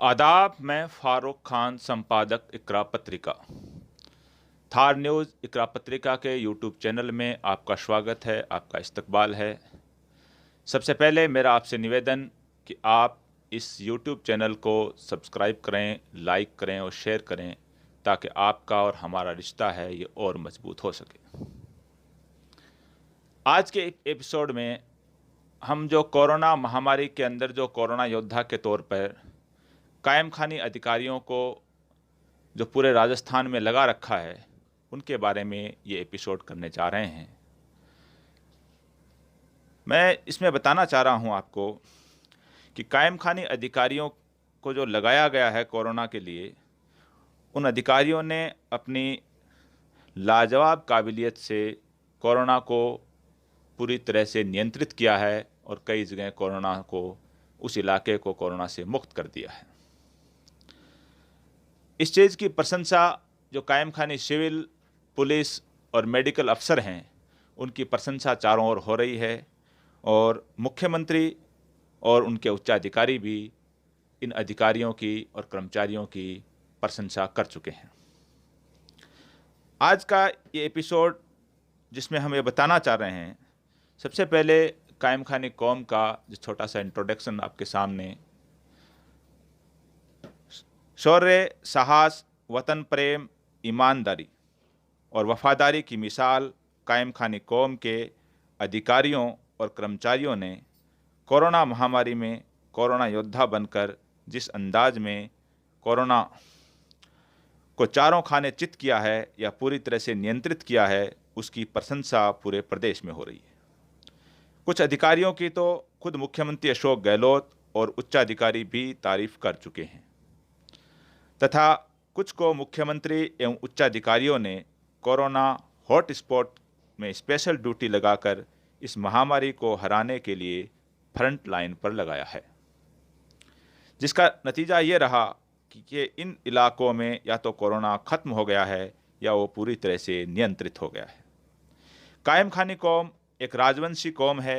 आदाब। मैं फ़ारूक खान, संपादक इकरा पत्रिका। थार न्यूज़ इकरा पत्रिका के यूट्यूब चैनल में आपका स्वागत है, आपका इस्तकबाल है। सबसे पहले मेरा आपसे निवेदन कि आप इस यूट्यूब चैनल को सब्सक्राइब करें, लाइक करें और शेयर करें, ताकि आपका और हमारा रिश्ता है ये और मजबूत हो सके। आज के एपिसोड में हम जो कोरोना महामारी के अंदर जो कोरोना योद्धा के तौर पर कायम खानी अधिकारियों को जो पूरे राजस्थान में लगा रखा है, उनके बारे में ये एपिसोड करने जा रहे हैं। मैं इसमें बताना चाह रहा हूँ आपको कि कायम खानी अधिकारियों को जो लगाया गया है कोरोना के लिए, उन अधिकारियों ने अपनी लाजवाब काबिलियत से कोरोना को पूरी तरह से नियंत्रित किया है और कई जगह कोरोना को, उस इलाके को कोरोना से मुक्त कर दिया है। इस चीज़ की प्रशंसा जो कायम खानी सिविल, पुलिस और मेडिकल अफसर हैं, उनकी प्रशंसा चारों ओर हो रही है और मुख्यमंत्री और उनके उच्चाधिकारी भी इन अधिकारियों की और कर्मचारियों की प्रशंसा कर चुके हैं। आज का ये एपिसोड जिसमें हम ये बताना चाह रहे हैं, सबसे पहले कायम खानी कौम का जो छोटा सा इंट्रोडक्शन आपके सामने। शौर्य, साहस, वतन प्रेम, ईमानदारी और वफादारी की मिसाल कायम खानी कौम के अधिकारियों और कर्मचारियों ने कोरोना महामारी में कोरोना योद्धा बनकर जिस अंदाज में कोरोना को चारों खाने चित किया है या पूरी तरह से नियंत्रित किया है, उसकी प्रशंसा पूरे प्रदेश में हो रही है। कुछ अधिकारियों की तो खुद मुख्यमंत्री अशोक गहलोत और उच्चाधिकारी भी तारीफ कर चुके हैं, तथा कुछ को मुख्यमंत्री एवं उच्चाधिकारियों ने कोरोना हॉटस्पॉट में स्पेशल ड्यूटी लगाकर इस महामारी को हराने के लिए फ्रंट लाइन पर लगाया है, जिसका नतीजा ये रहा कि इन इलाकों में या तो कोरोना खत्म हो गया है या वो पूरी तरह से नियंत्रित हो गया है। कायम खानी कौम एक राजवंशी कौम है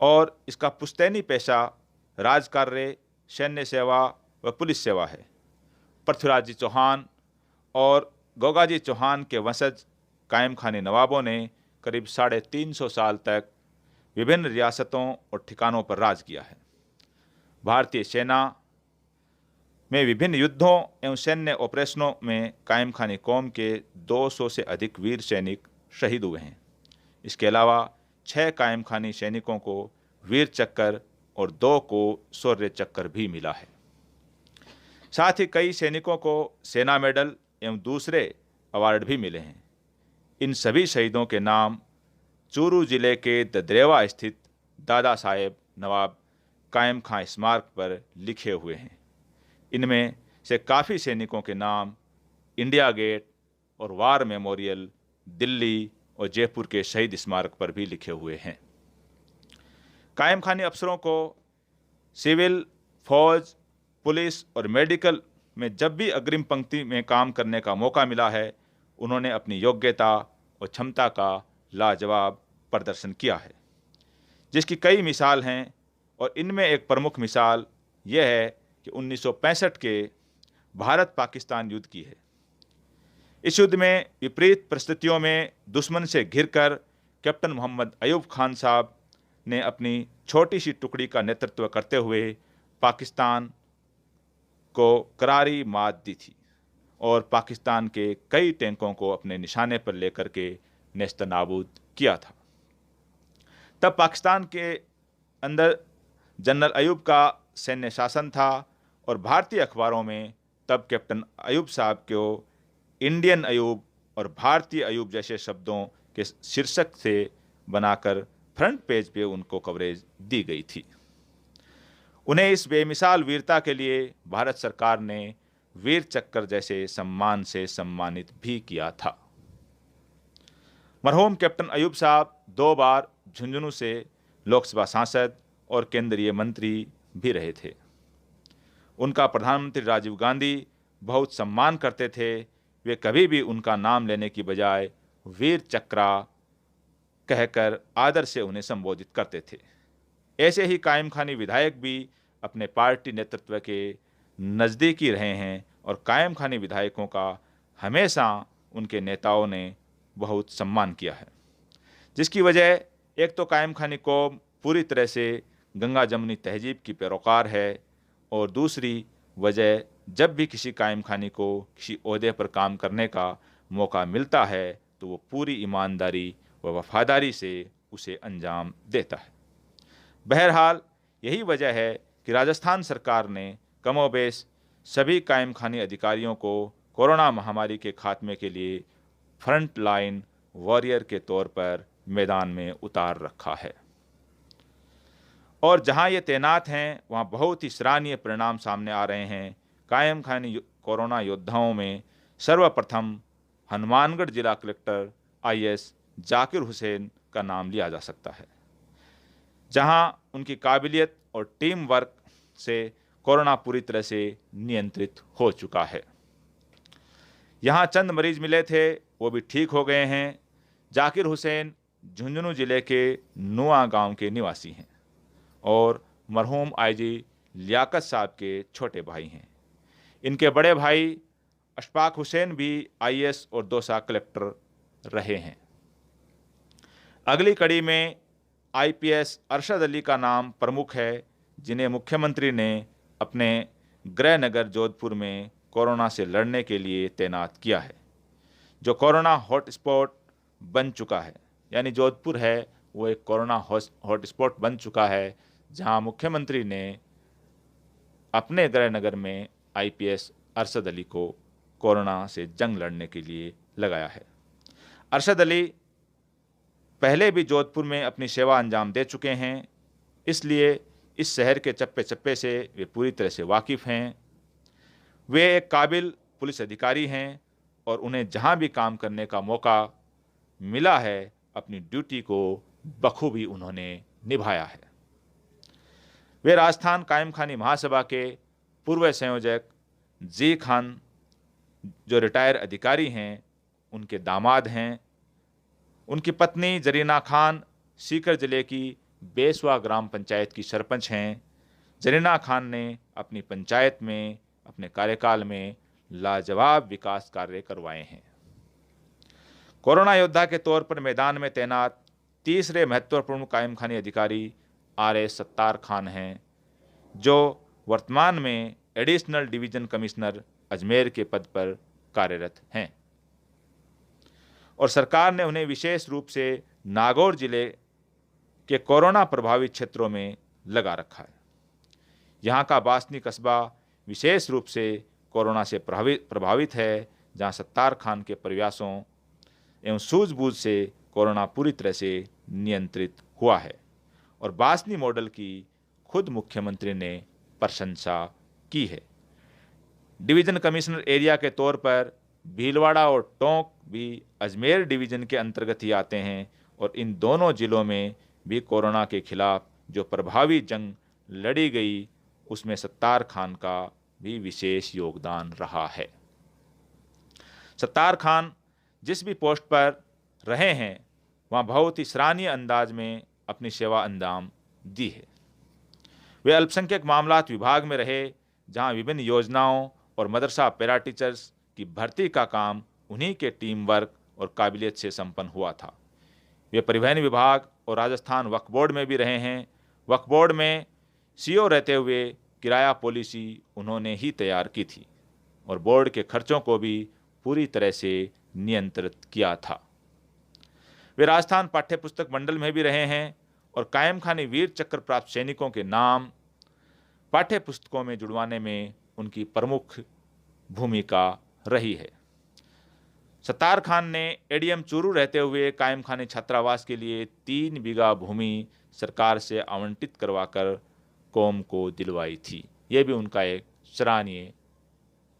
और इसका पुश्तैनी पेशा राजकार्य, सैन्य सेवा व पुलिस सेवा है। पृथ्वीराज जी चौहान और गोगाजी चौहान के वंशज कायम खानी नवाबों ने करीब 350 साल तक विभिन्न रियासतों और ठिकानों पर राज किया है। भारतीय सेना में विभिन्न युद्धों एवं सैन्य ऑपरेशनों में कायम खानी कौम के 200 से अधिक वीर सैनिक शहीद हुए हैं। इसके अलावा 6 कायम खानी सैनिकों को वीर चक्कर और 2 को शौर्य चक्कर भी मिला है। साथ ही कई सैनिकों को सेना मेडल एवं दूसरे अवार्ड भी मिले हैं। इन सभी शहीदों के नाम चूरू जिले के ददरेवा स्थित दादा साहेब नवाब कायम खां स्मारक पर लिखे हुए हैं। इनमें से काफ़ी सैनिकों के नाम इंडिया गेट और वार मेमोरियल, दिल्ली और जयपुर के शहीद स्मारक पर भी लिखे हुए हैं। कायम खानी अफसरों को सिविल, फौज, पुलिस और मेडिकल में जब भी अग्रिम पंक्ति में काम करने का मौका मिला है, उन्होंने अपनी योग्यता और क्षमता का लाजवाब प्रदर्शन किया है, जिसकी कई मिसाल हैं। और इनमें एक प्रमुख मिसाल यह है कि 1965 के भारत पाकिस्तान युद्ध की है। इस युद्ध में विपरीत परिस्थितियों में दुश्मन से घिरकर कैप्टन मोहम्मद अयूब खान साहब ने अपनी छोटी सी टुकड़ी का नेतृत्व करते हुए पाकिस्तान को करारी मात दी थी और पाकिस्तान के कई टैंकों को अपने निशाने पर लेकर के नेस्तनाबूद किया था। तब पाकिस्तान के अंदर जनरल अयूब का सैन्य शासन था और भारतीय अखबारों में तब कैप्टन अयूब साहब को इंडियन अयूब और भारतीय अयूब जैसे शब्दों के शीर्षक से बनाकर फ्रंट पेज पे उनको कवरेज दी गई थी। उन्हें इस बेमिसाल वीरता के लिए भारत सरकार ने वीर चक्कर जैसे सम्मान से सम्मानित भी किया था। मरहूम कैप्टन अयूब साहब 2 बार झुंझुनू से लोकसभा सांसद और केंद्रीय मंत्री भी रहे थे। उनका प्रधानमंत्री राजीव गांधी बहुत सम्मान करते थे। वे कभी भी उनका नाम लेने की बजाय वीर चक्रा कहकर आदर से उन्हें संबोधित करते थे। ऐसे ही कायम खानी विधायक भी अपने पार्टी नेतृत्व के नज़दीकी रहे हैं और कायम खानी विधायकों का हमेशा उनके नेताओं ने बहुत सम्मान किया है, जिसकी वजह एक तो कायम खानी कौम पूरी तरह से गंगा जमुनी तहजीब की पैरोकार है, और दूसरी वजह जब भी किसी कायम खानी को किसी ओहदे पर काम करने का मौका मिलता है तो वो पूरी ईमानदारी व वफादारी से उसे अंजाम देता है। बहरहाल यही वजह है कि राजस्थान सरकार ने कमोबेश सभी कायम खानी अधिकारियों को कोरोना महामारी के खात्मे के लिए फ्रंट लाइन वॉरियर के तौर पर मैदान में उतार रखा है, और जहां ये तैनात हैं वहां बहुत ही सराहनीय परिणाम सामने आ रहे हैं। कायम खानी कोरोना योद्धाओं में सर्वप्रथम हनुमानगढ़ जिला कलेक्टर आईएएस जाकिर हुसैन का नाम लिया जा सकता है, जहां उनकी काबिलियत और टीम वर्क से कोरोना पूरी तरह से नियंत्रित हो चुका है। यहाँ चंद मरीज मिले थे, वो भी ठीक हो गए हैं। जाकिर हुसैन झुंझुनू जिले के नुआ गांव के निवासी हैं और मरहूम आईजी लियाकत साहब के छोटे भाई हैं। इनके बड़े भाई अशफाक हुसैन भी आईएएस और दौसा कलेक्टर रहे हैं। अगली कड़ी में आईपीएस अरशद अली का नाम प्रमुख है, जिन्हें मुख्यमंत्री ने अपने गृह नगर जोधपुर में कोरोना से लड़ने के लिए तैनात किया है, जो कोरोना हॉटस्पॉट बन चुका है। यानी जोधपुर है वो एक कोरोना हॉटस्पॉट बन चुका है, जहां मुख्यमंत्री ने अपने गृह नगर में आईपीएस अरशद अली को कोरोना से जंग लड़ने के लिए लगाया है। अरशद अली पहले भी जोधपुर में अपनी सेवा अंजाम दे चुके हैं, इसलिए इस शहर के चप्पे चप्पे से वे पूरी तरह से वाकिफ़ हैं। वे एक काबिल पुलिस अधिकारी हैं और उन्हें जहां भी काम करने का मौका मिला है अपनी ड्यूटी को बखूबी उन्होंने निभाया है। वे राजस्थान कायम खानी महासभा के पूर्व संयोजक जी खान, जो रिटायर अधिकारी हैं, उनके दामाद हैं। उनकी पत्नी जरीना खान सीकर जिले की बेसवा ग्राम पंचायत की सरपंच हैं। जरीना खान ने अपनी पंचायत में अपने कार्यकाल में लाजवाब विकास कार्य करवाए हैं। कोरोना योद्धा के तौर पर मैदान में तैनात तीसरे महत्वपूर्ण कायम खानी अधिकारी आरएस सत्तार खान हैं, जो वर्तमान में एडिशनल डिवीजन कमिश्नर अजमेर के पद पर कार्यरत हैं, और सरकार ने उन्हें विशेष रूप से नागौर जिले के कोरोना प्रभावित क्षेत्रों में लगा रखा है। यहाँ का बासनी कस्बा विशेष रूप से कोरोना से प्रभावित है, जहाँ सत्तार खान के प्रयासों एवं सूझबूझ से कोरोना पूरी तरह से नियंत्रित हुआ है, और बासनी मॉडल की खुद मुख्यमंत्री ने प्रशंसा की है। डिवीजन कमिश्नर एरिया के तौर पर भीलवाड़ा और टोंक भी अजमेर डिवीजन के अंतर्गत ही आते हैं, और इन दोनों जिलों में भी कोरोना के खिलाफ जो प्रभावी जंग लड़ी गई, उसमें सत्तार खान का भी विशेष योगदान रहा है। सत्तार खान जिस भी पोस्ट पर रहे हैं वहाँ बहुत ही सराहनीय अंदाज में अपनी सेवा अंजाम दी है। वे अल्पसंख्यक मामलात विभाग में रहे, जहाँ विभिन्न योजनाओं और मदरसा पैरा टीचर्स की भर्ती का काम उन्हीं के टीम वर्क और काबिलियत से संपन्न हुआ था। वे परिवहन विभाग और राजस्थान वक्फ बोर्ड में भी रहे हैं। वक्फ बोर्ड में सीओ रहते हुए किराया पॉलिसी उन्होंने ही तैयार की थी, और बोर्ड के खर्चों को भी पूरी तरह से नियंत्रित किया था। वे राजस्थान पाठ्य पुस्तक मंडल में भी रहे हैं, और कायम खानी वीर चक्र प्राप्त सैनिकों के नाम पाठ्य पुस्तकों में जुड़वाने में उनकी प्रमुख भूमिका रही है। सत्तार खान ने एडीएम चूरू रहते हुए कायम खानी छात्रावास के लिए 3 बीघा भूमि सरकार से आवंटित करवाकर कौम को दिलवाई थी। यह भी उनका एक सराहनीय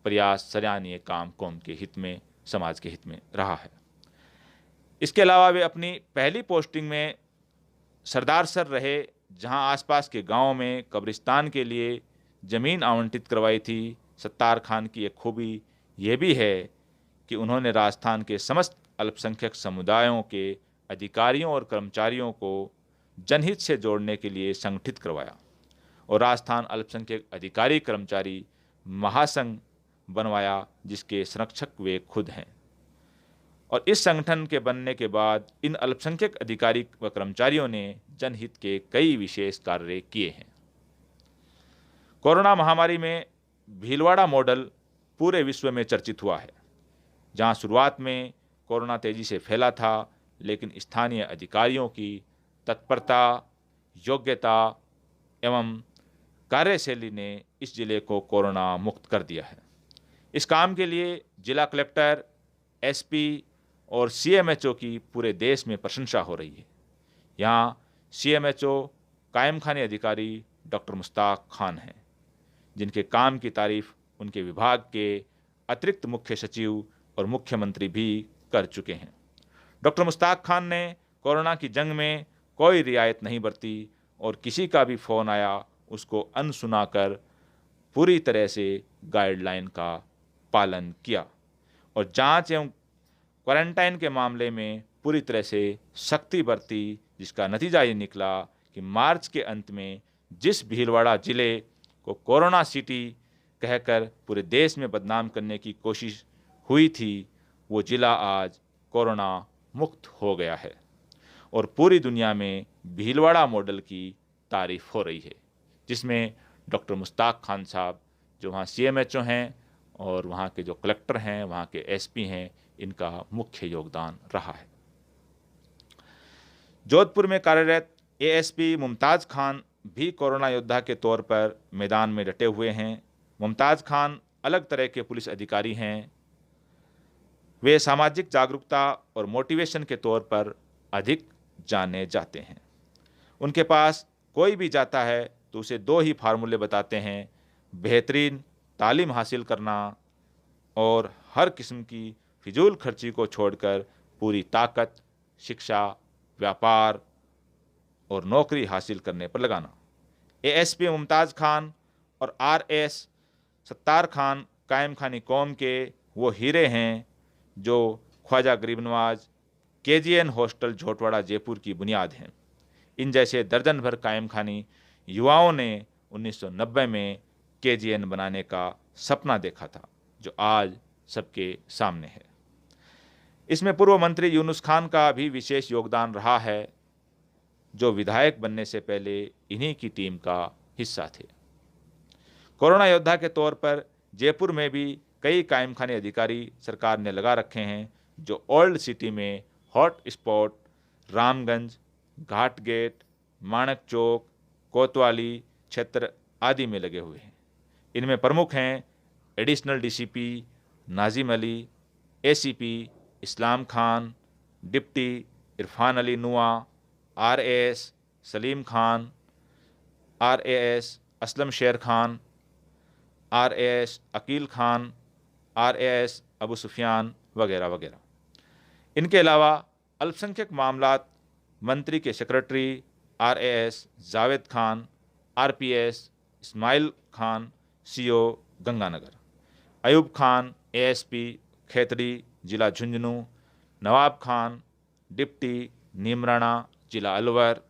प्रयास, सराहनीय काम कौम के हित में, समाज के हित में रहा है। इसके अलावा वे अपनी पहली पोस्टिंग में सरदारसर रहे, जहां आसपास के गांवों में कब्रिस्तान के लिए ज़मीन आवंटित करवाई थी। सत्तार खान की एक खूबी यह भी है कि उन्होंने राजस्थान के समस्त अल्पसंख्यक समुदायों के अधिकारियों और कर्मचारियों को जनहित से जोड़ने के लिए संगठित करवाया, और राजस्थान अल्पसंख्यक अधिकारी कर्मचारी महासंघ बनवाया जिसके संरक्षक वे खुद हैं। और इस संगठन के बनने के बाद इन अल्पसंख्यक अधिकारी व कर्मचारियों ने जनहित के कई विशेष कार्य किए हैं। कोरोना महामारी में भीलवाड़ा मॉडल पूरे विश्व में चर्चित हुआ है, जहां शुरुआत में कोरोना तेजी से फैला था, लेकिन स्थानीय अधिकारियों की तत्परता, योग्यता एवं कार्यशैली ने इस जिले को कोरोना मुक्त कर दिया है। इस काम के लिए जिला कलेक्टर, एसपी और सीएमएचओ की पूरे देश में प्रशंसा हो रही है। यहाँ सीएमएचओ कायम खाने अधिकारी डॉक्टर मुश्ताक खान हैं, जिनके काम की तारीफ उनके विभाग के अतिरिक्त मुख्य सचिव और मुख्यमंत्री भी कर चुके हैं। डॉक्टर मुश्ताक खान ने कोरोना की जंग में कोई रियायत नहीं बरती और किसी का भी फ़ोन आया उसको अनसुना कर पूरी तरह से गाइडलाइन का पालन किया और जांच एवं क्वारंटाइन के मामले में पूरी तरह से सख्ती बरती, जिसका नतीजा ये निकला कि मार्च के अंत में जिस भीलवाड़ा जिले को कोरोना सिटी कहकर पूरे देश में बदनाम करने की कोशिश हुई थी, वो जिला आज कोरोना मुक्त हो गया है और पूरी दुनिया में भीलवाड़ा मॉडल की तारीफ हो रही है, जिसमें डॉक्टर मुश्ताक खान साहब जो वहाँ सीएमएचओ हैं और वहाँ के जो कलेक्टर हैं, वहाँ के एसपी हैं, इनका मुख्य योगदान रहा है। जोधपुर में कार्यरत एएसपी मुमताज़ खान भी कोरोना योद्धा के तौर पर मैदान में डटे हुए हैं। मुमताज़ खान अलग तरह के पुलिस अधिकारी हैं। वे सामाजिक जागरूकता और मोटिवेशन के तौर पर अधिक जाने जाते हैं। उनके पास कोई भी जाता है तो उसे दो ही फार्मूले बताते हैं: बेहतरीन तालीम हासिल करना और हर किस्म की फिजूल खर्ची को छोड़कर पूरी ताकत शिक्षा, व्यापार और नौकरी हासिल करने पर लगाना। एएसपी मुमताज़ खान और आरएस सत्तार खान कायम खानी कौम के वो हीरे हैं जो ख्वाजा गरीब नवाज केजीएन हॉस्टल झोटवाड़ा जयपुर की बुनियाद हैं। इन जैसे दर्जन भर कायम खानी युवाओं ने 1990 में केजीएन बनाने का सपना देखा था, जो आज सबके सामने है। इसमें पूर्व मंत्री यूनुस खान का भी विशेष योगदान रहा है, जो विधायक बनने से पहले इन्हीं की टीम का हिस्सा थे। कोरोना योद्धा के तौर पर जयपुर में भी कई कायम खाने अधिकारी सरकार ने लगा रखे हैं, जो ओल्ड सिटी में हॉट स्पॉट रामगंज, घाट गेट, माणक चौक, कोतवाली क्षेत्र आदि में लगे हुए हैं। इनमें प्रमुख हैं additional DCP Nazim Ali, ACP Islam Khan, deputy Irfan Ali Nua, RAS Salim Khan, RAS Aslam Sher Khan, RAS Akil Khan, RAS Abu Sufiyan वगैरह वगैरह। इनके अलावा अल्पसंख्यक मामलात मंत्री के secretary RAS Javed Khan, RPS Ismail Khan, CO Ganganagar, Ayub Khan ASP Khetri जिला झुंझुनू, नवाब खान डिप्टी नीमराना जिला अलवर,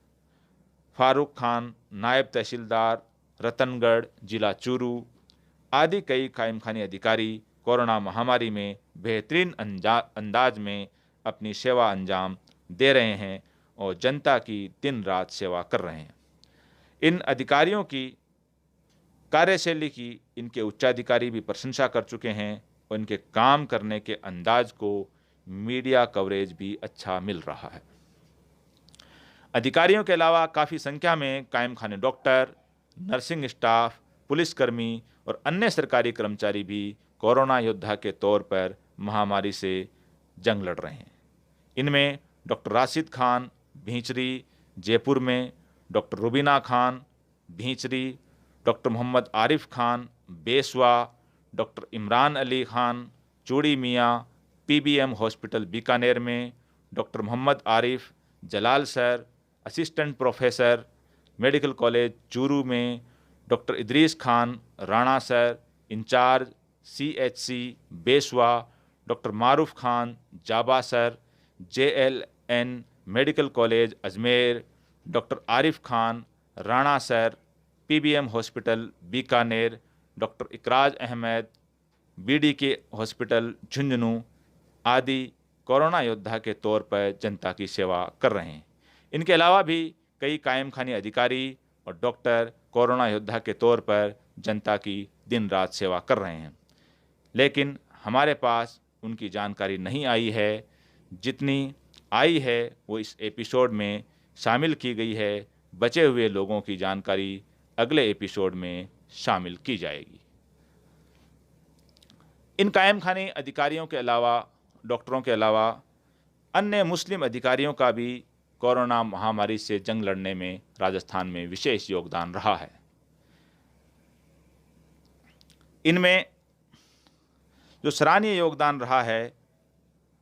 फारूक खान नायब तहसीलदार रतनगढ़ जिला चूरू आदि कई कायम खानी अधिकारी कोरोना महामारी में बेहतरीन अंदाज में अपनी सेवा अंजाम दे रहे हैं और जनता की दिन रात सेवा कर रहे हैं। इन अधिकारियों की कार्यशैली की इनके उच्चाधिकारी भी प्रशंसा कर चुके हैं और इनके काम करने के अंदाज को मीडिया कवरेज भी अच्छा मिल रहा है। अधिकारियों के अलावा काफ़ी संख्या में कायम खाने डॉक्टर, नर्सिंग स्टाफ, पुलिसकर्मी और अन्य सरकारी कर्मचारी भी कोरोना योद्धा के तौर पर महामारी से जंग लड़ रहे हैं। इनमें डॉक्टर राशिद खान भींचरी जयपुर में, doctor Rubina Khan Bhinchari, doctor Mohammad Arif Khan Beswa, doctor Imran Ali Khan Chudi Miyan PBM hospital Bikaner में, doctor Mohammad Arif Jalal sir assistant professor medical college Churu में, doctor Idris Khan Rana sir incharge CHC Beswa, doctor Maruf Khan Jaba sir JLN medical college Ajmer, doctor Arif Khan Rana sir PBM hospital Bikaner, doctor Ikraj Ahmad, BDK hospital Jhunjhunu आदि कोरोना योद्धा के तौर पर जनता की सेवा कर रहे हैं। इनके अलावा भी कई कायम खानी अधिकारी और डॉक्टर कोरोना योद्धा के तौर पर जनता की दिन रात सेवा कर रहे हैं, लेकिन हमारे पास उनकी जानकारी नहीं आई है। जितनी आई है वो इस एपिसोड में शामिल की गई है। बचे हुए लोगों की जानकारी अगले एपिसोड में शामिल की जाएगी। इन कायम खाने अधिकारियों के अलावा, डॉक्टरों के अलावा अन्य मुस्लिम अधिकारियों का भी कोरोना महामारी से जंग लड़ने में राजस्थान में विशेष योगदान रहा है। इनमें जो सराहनीय योगदान रहा है,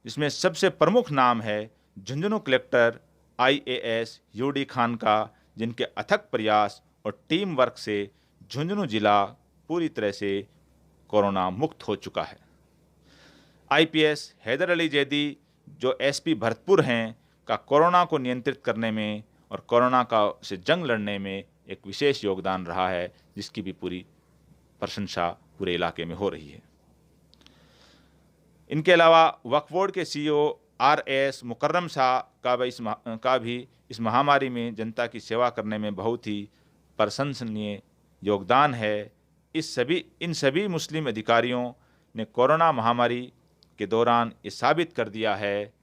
जिसमें सबसे प्रमुख नाम है Jhunjhunu collector IAS UD Khan का, जिनके अथक प्रयास और टीम वर्क से झुंझुनू जिला पूरी तरह से कोरोना मुक्त हो चुका है। IPS हैदर अली जैदी जो SP भरतपुर हैं का कोरोना को नियंत्रित करने में और कोरोना का से जंग लड़ने में एक विशेष योगदान रहा है, जिसकी भी पूरी प्रशंसा पूरे इलाके में हो रही है। इनके अलावा वक्फ बोर्ड के CEO RS मुकर्रम शाह का भी इस महामारी में जनता की सेवा करने में बहुत ही प्रशंसनीय योगदान है। इन सभी मुस्लिम अधिकारियों ने कोरोना महामारी के दौरान ये साबित कर दिया है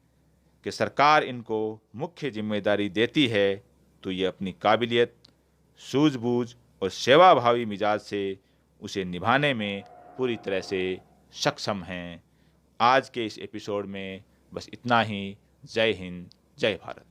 कि सरकार इनको मुख्य जिम्मेदारी देती है तो ये अपनी काबिलियत, सूझबूझ और सेवाभावी मिजाज से उसे निभाने में पूरी तरह से सक्षम हैं। आज के इस एपिसोड में बस इतना ही। जय हिंद, जय भारत।